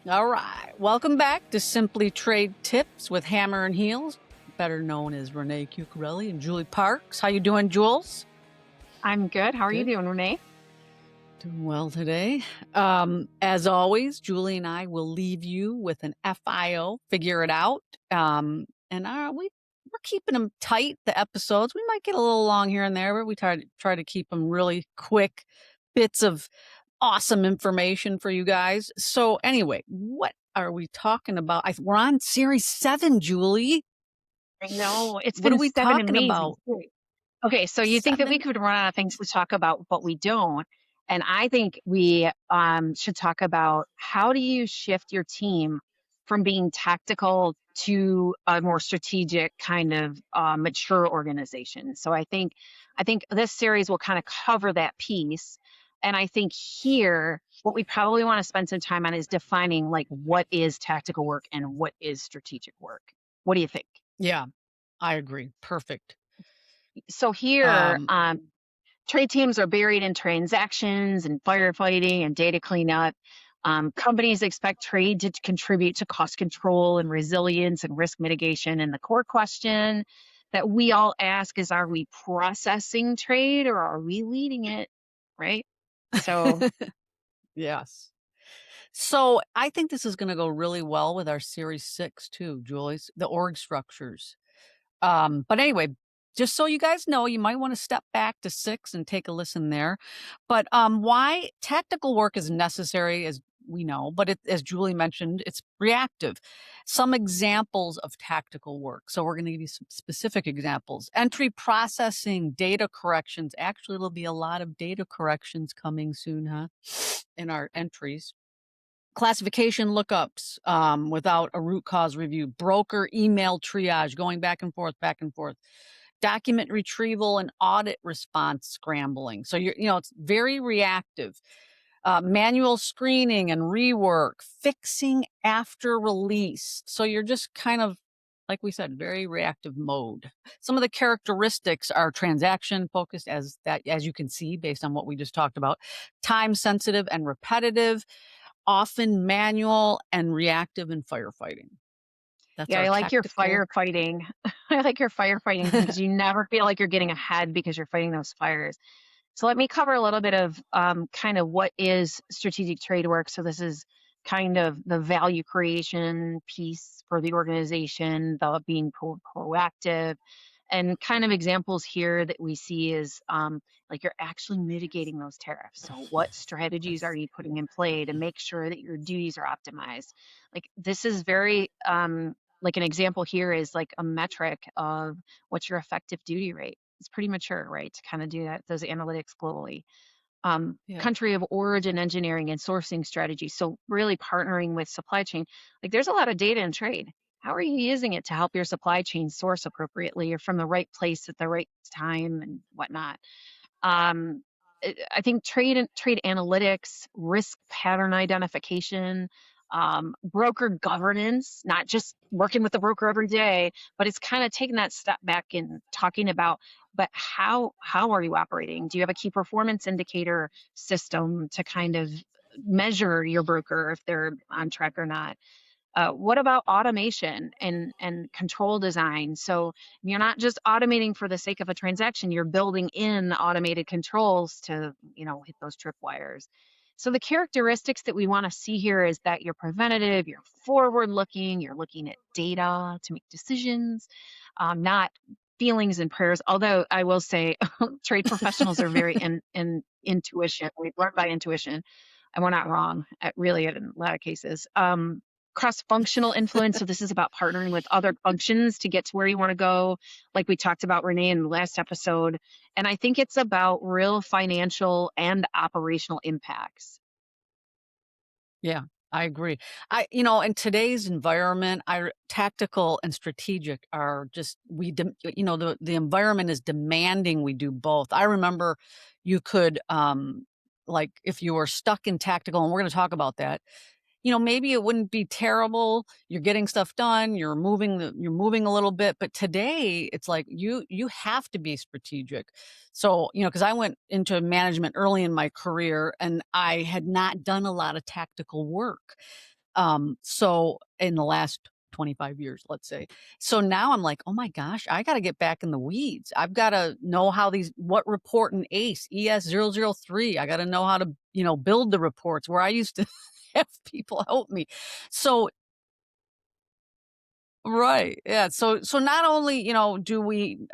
All right. Welcome back to Simply Trade Tips with Hammer and Heels, better known as Renee Chiuchiarelli and Julie Parks. How you doing, Jules? I'm good. How are you Good. doing, Renee? Doing well today. As always, Julie and I will leave you with an FIO, figure it out. We're keeping them tight, the episodes. We might get a little long here and there, but we try to keep them really quick bits of awesome information for you guys. So anyway, what are we talking about? We're on series 7, Julie. I know it's What are been we seven talking amazing about? series. Okay, so you think that we 7? could run out of things to talk about, but we don't. And I think we should talk about how do you shift your team from being tactical to a more strategic kind of mature organization. So I think this series will kind of cover that piece. And I think here, what we probably want to spend some time on is defining like what is tactical work and what is strategic work. What do you think? Yeah, I agree. Perfect. So here, Um, trade teams are buried in transactions and firefighting and data cleanup. Companies expect trade to contribute to cost control and resilience and risk mitigation. And the core question that we all ask is, are we processing trade or are we leading it? Right? So, yes. So I think this is going to go really well with our series 6 too, Julie's the org structures. But anyway, just so you guys know, you might want to step back to 6 and take a listen there. But why tactical work is necessary, as we know, but as Julie mentioned, it's reactive. Some examples of tactical work. So we're going to give you some specific examples. Entry processing, data corrections. Actually, there'll be a lot of data corrections coming soon, huh? In our entries. Classification lookups without a root cause review, broker email triage, going back and forth, document retrieval and audit response scrambling. So it's very reactive. Manual screening and rework, fixing after release. So you're just kind of, like we said, very reactive mode. Some of the characteristics are transaction focused, as you can see based on what we just talked about, time sensitive and repetitive, often manual and reactive in firefighting. That's yeah, our I like your tactical. firefighting. I like your firefighting because you never feel like you're getting ahead because you're fighting those fires. So let me cover a little bit of kind of what is strategic trade work. So this is kind of the value creation piece for the organization, the being proactive, and kind of examples here that we see is like you're actually mitigating those tariffs. So what strategies are you putting in play to make sure that your duties are optimized? Like this is very like an example here is like a metric of what's your effective duty rate. It's pretty mature, right, to kind of do that, those analytics globally. Yeah. Country of origin engineering and sourcing strategy. So really partnering with supply chain. Like there's a lot of data in trade. How are you using it to help your supply chain source appropriately or from the right place at the right time and whatnot? Um, I think trade analytics, risk pattern identification, broker governance, not just working with the broker every day, but it's kind of taking that step back and talking about, but how are you operating? Do you have a key performance indicator system to kind of measure your broker if they're on track or not? What about automation and control design? So you're not just automating for the sake of a transaction, you're building in automated controls to, hit those tripwires. So the characteristics that we want to see here is that you're preventative, you're forward looking, you're looking at data to make decisions, not feelings and prayers. Although I will say trade professionals are very in intuition. We've learned by intuition, and we're not wrong really in a lot of cases. Cross-functional influence. So this is about partnering with other functions to get to where you want to go, like we talked about, Renee, in the last episode. And I think it's about real financial and operational impacts. Yeah, I agree. In today's environment, tactical and strategic are just the environment is demanding we do both. I remember you could like if you were stuck in tactical, and we're going to talk about that. Maybe it wouldn't be terrible. You're getting stuff done. You're moving a little bit. But today it's like you have to be strategic. So, because I went into management early in my career and I had not done a lot of tactical work. So in the last 25 years, let's say. So now I'm like, "Oh my gosh, I gotta get back in the weeds. I've gotta know how these what report in ACE, ES003. I gotta know how to, build the reports where I used to have people help me." So right. Yeah. So not only, do we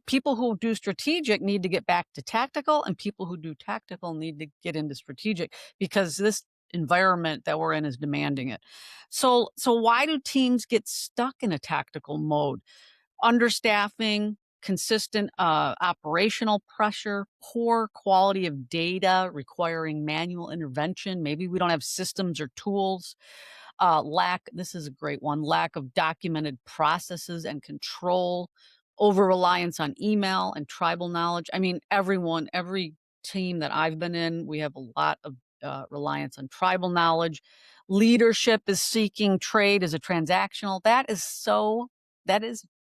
people who do strategic need to get back to tactical, and people who do tactical need to get into strategic, because this environment that we're in is demanding it. So why do teams get stuck in a tactical mode? Understaffing, consistent operational pressure, poor quality of data requiring manual intervention. Maybe we don't have systems or tools. Lack, this is a great one, lack of documented processes and control, over reliance on email and tribal knowledge. I mean, every team that I've been in, we have a lot of reliance on tribal knowledge. Leadership is seeking trade as a transactional. That is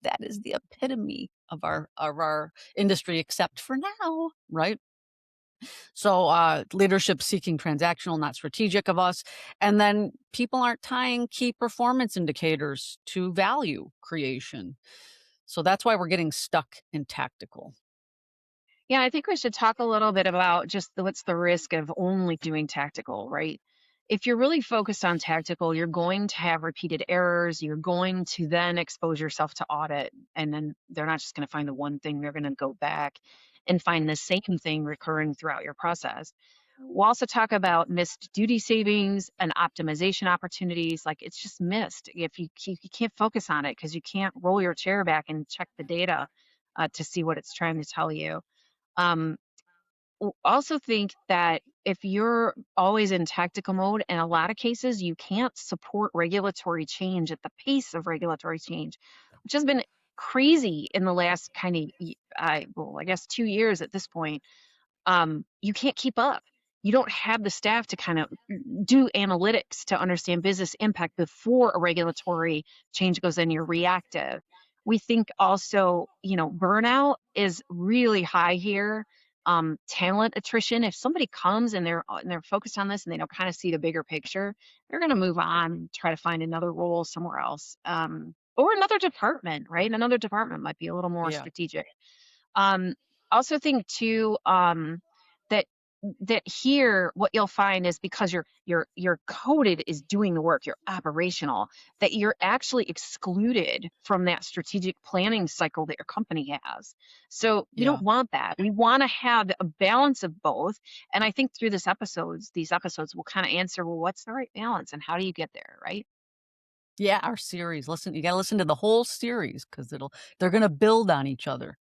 the epitome of our industry, except for now, right? So, leadership seeking transactional, not strategic of us. And then people aren't tying key performance indicators to value creation. So that's why we're getting stuck in tactical. Yeah, I think we should talk a little bit about just what's the risk of only doing tactical, right? If you're really focused on tactical, you're going to have repeated errors. You're going to then expose yourself to audit. And then they're not just going to find the one thing, they're going to go back and find the same thing recurring throughout your process. We'll also talk about missed duty savings and optimization opportunities. Like it's just missed if you can't focus on it because you can't roll your chair back and check the data to see what it's trying to tell you. um, also think that if you're always in tactical mode, in a lot of cases, you can't support regulatory change at the pace of regulatory change, which has been crazy in the last kind of, well, I guess 2 years at this point. You can't keep up. You don't have the staff to kind of do analytics to understand business impact before a regulatory change goes in. You're reactive. We think also, burnout is really high here. Talent attrition. If somebody comes and they're focused on this and they don't kind of see the bigger picture, they're going to move on, try to find another role somewhere else, or another department. Right, another department might be a little more Yeah. strategic. um, Also think too, that here what you'll find is because you're coded is doing the work, you're operational, that you're actually excluded from that strategic planning cycle that your company has. So we don't Yeah. want that. We want to have a balance of both. And I think through these episodes will kind of answer, well, what's the right balance and how do you get there, right? Yeah. Our series. Listen, you got to listen to the whole series because they're going to build on each other.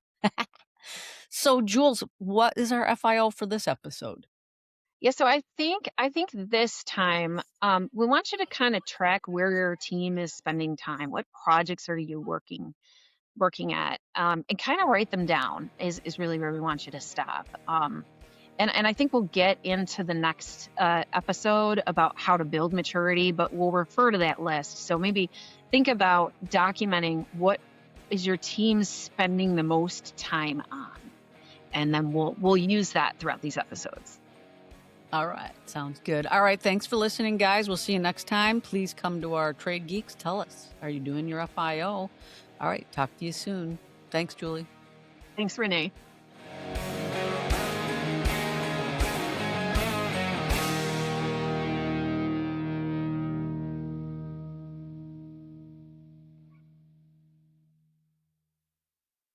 So, Jules, what is our FIO for this episode? Yeah, so I think this time we want you to kind of track where your team is spending time. What projects are you working at, and kind of write them down is really where we want you to stop. And I think we'll get into the next episode about how to build maturity, but we'll refer to that list. So maybe think about documenting what is your team spending the most time on, and then we'll use that throughout these episodes. All right. Sounds good. All right. Thanks for listening, guys. We'll see you next time. Please come to our Trade Geeks. Tell us, are you doing your FIO? All right. Talk to you soon. Thanks, Julie. Thanks, Renee.